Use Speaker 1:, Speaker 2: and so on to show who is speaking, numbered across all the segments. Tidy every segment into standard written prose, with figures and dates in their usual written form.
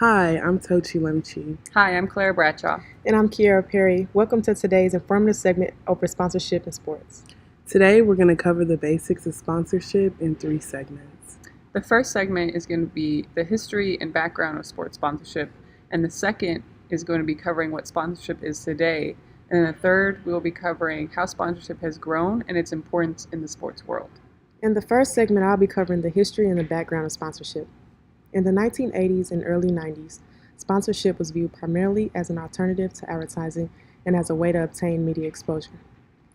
Speaker 1: Hi, I'm Tochi Lemchi.
Speaker 2: Hi, I'm Claire Bradshaw.
Speaker 3: And I'm Kiara Perry. Welcome to today's informative segment over sponsorship in sports.
Speaker 1: Today we're going to cover the basics of sponsorship in 3 segments.
Speaker 2: The first segment is going to be the history and background of sports sponsorship, and the second is going to be covering what sponsorship is today, and then the third we will be covering how sponsorship has grown and its importance in the sports world.
Speaker 3: In the first segment, I'll be covering the history and the background of sponsorship. In the 1980s and early 90s, sponsorship was viewed primarily as an alternative to advertising and as a way to obtain media exposure.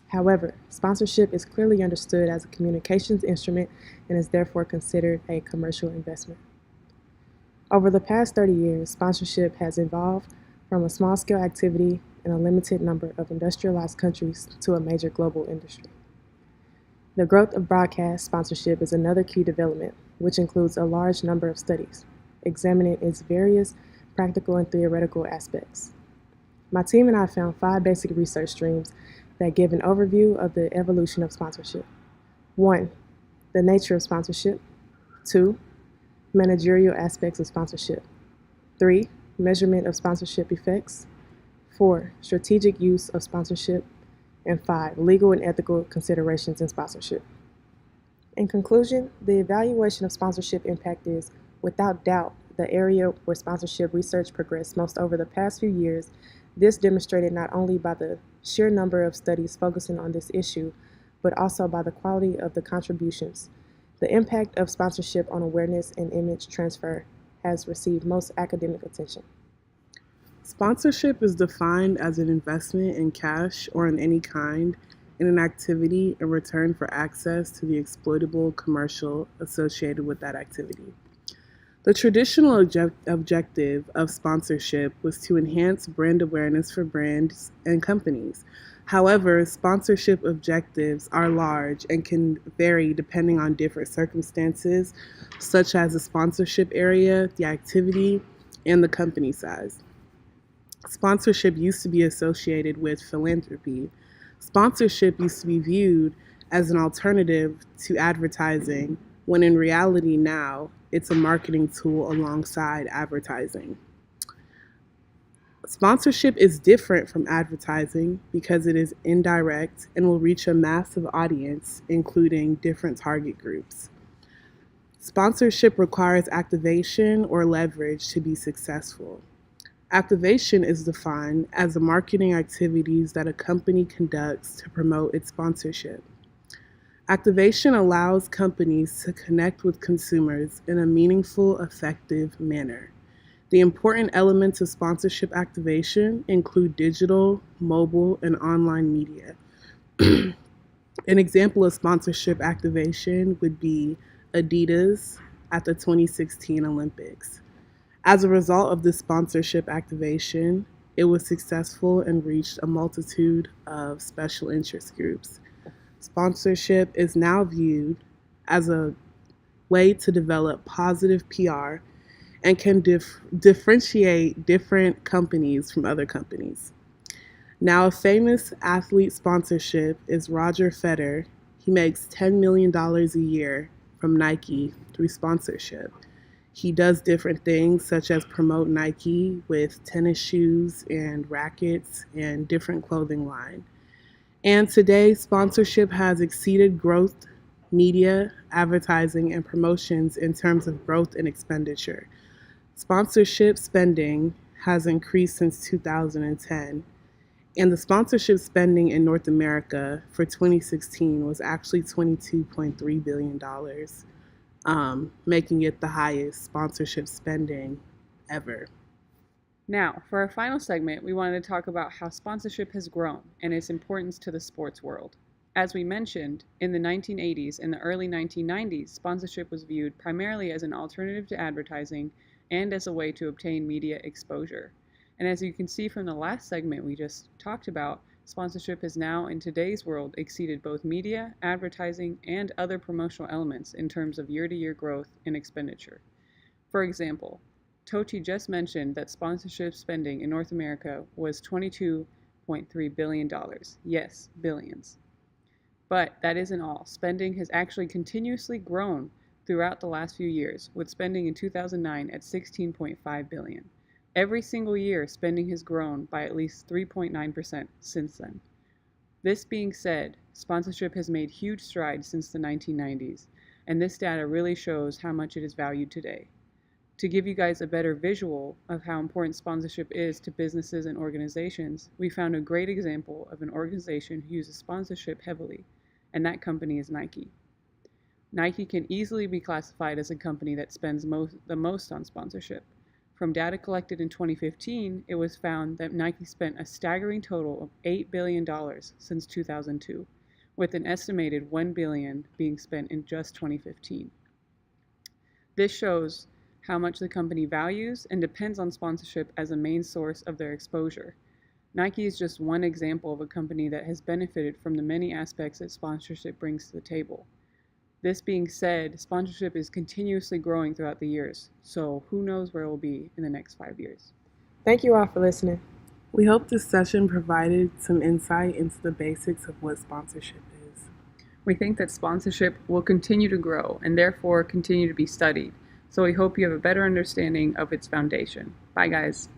Speaker 3: However, sponsorship is clearly understood as a communications instrument and is therefore considered a commercial investment. Over the past 30 years, sponsorship has evolved from a small-scale activity in a limited number of industrialized countries to a major global industry. The growth of broadcast sponsorship is another key development, which includes a large number of studies, examining its various practical and theoretical aspects. My team and I found 5 basic research streams that give an overview of the evolution of sponsorship. 1. The nature of sponsorship. 2. Managerial aspects of sponsorship. 3. Measurement of sponsorship effects. 4. Strategic use of sponsorship. And 5. Legal and ethical considerations in sponsorship. In conclusion, the evaluation of sponsorship impact is, without doubt, the area where sponsorship research progressed most over the past few years. This demonstrated not only by the sheer number of studies focusing on this issue, but also by the quality of the contributions. The impact of sponsorship on awareness and image transfer has received most academic attention.
Speaker 1: Sponsorship is defined as an investment in cash or in any kind in an activity in return for access to the exploitable commercial associated with that activity. The traditional objective of sponsorship was to enhance brand awareness for brands and companies. However, sponsorship objectives are large and can vary depending on different circumstances, such as the sponsorship area, the activity, and the company size. Sponsorship used to be associated with philanthropy. Sponsorship used to be viewed as an alternative to advertising, when in reality now it's a marketing tool alongside advertising. Sponsorship is different from advertising because it is indirect and will reach a massive audience, including different target groups. Sponsorship requires activation or leverage to be successful. Activation is defined as the marketing activities that a company conducts to promote its sponsorship. Activation allows companies to connect with consumers in a meaningful, effective manner. The important elements of sponsorship activation include digital, mobile, and online media. An example of sponsorship activation would be Adidas at the 2016 Olympics. As a result of this sponsorship activation, it was successful and reached a multitude of special interest groups. Sponsorship is now viewed as a way to develop positive PR and can differentiate different companies from other companies. Now, a famous athlete sponsorship is Roger Federer. He makes $10 million a year from Nike through sponsorship. He does different things such as promote Nike with tennis shoes and rackets and different clothing line. And today, sponsorship has exceeded growth, media, advertising, and promotions in terms of growth and expenditure. Sponsorship spending has increased since 2010, and the sponsorship spending in North America for 2016 was actually $22.3 billion, making it the highest sponsorship spending ever.
Speaker 2: Now, for our final segment, we wanted to talk about how sponsorship has grown and its importance to the sports world. As we mentioned, in the 1980s and the early 1990s, sponsorship was viewed primarily as an alternative to advertising and as a way to obtain media exposure. And as you can see from the last segment we just talked about, sponsorship has now, in today's world, exceeded both media, advertising, and other promotional elements in terms of year-to-year growth and expenditure. For example, Tochi just mentioned that sponsorship spending in North America was $22.3 billion. Yes, billions. But that isn't all. Spending has actually continuously grown throughout the last few years, with spending in 2009 at $16.5 billion. Every single year, spending has grown by at least 3.9% since then. This being said, sponsorship has made huge strides since the 1990s, and this data really shows how much it is valued today. To give you guys a better visual of how important sponsorship is to businesses and organizations, we found a great example of an organization who uses sponsorship heavily, and that company is Nike. Nike can easily be classified as a company that spends the most on sponsorship. From data collected in 2015, it was found that Nike spent a staggering total of $8 billion since 2002, with an estimated $1 billion being spent in just 2015. This shows how much the company values and depends on sponsorship as a main source of their exposure. Nike is just one example of a company that has benefited from the many aspects that sponsorship brings to the table. This being said, sponsorship is continuously growing throughout the years, so who knows where it will be in the next 5 years.
Speaker 3: Thank you all for listening.
Speaker 1: We hope this session provided some insight into the basics of what sponsorship is.
Speaker 2: We think that sponsorship will continue to grow and therefore continue to be studied, so we hope you have a better understanding of its foundation. Bye, guys.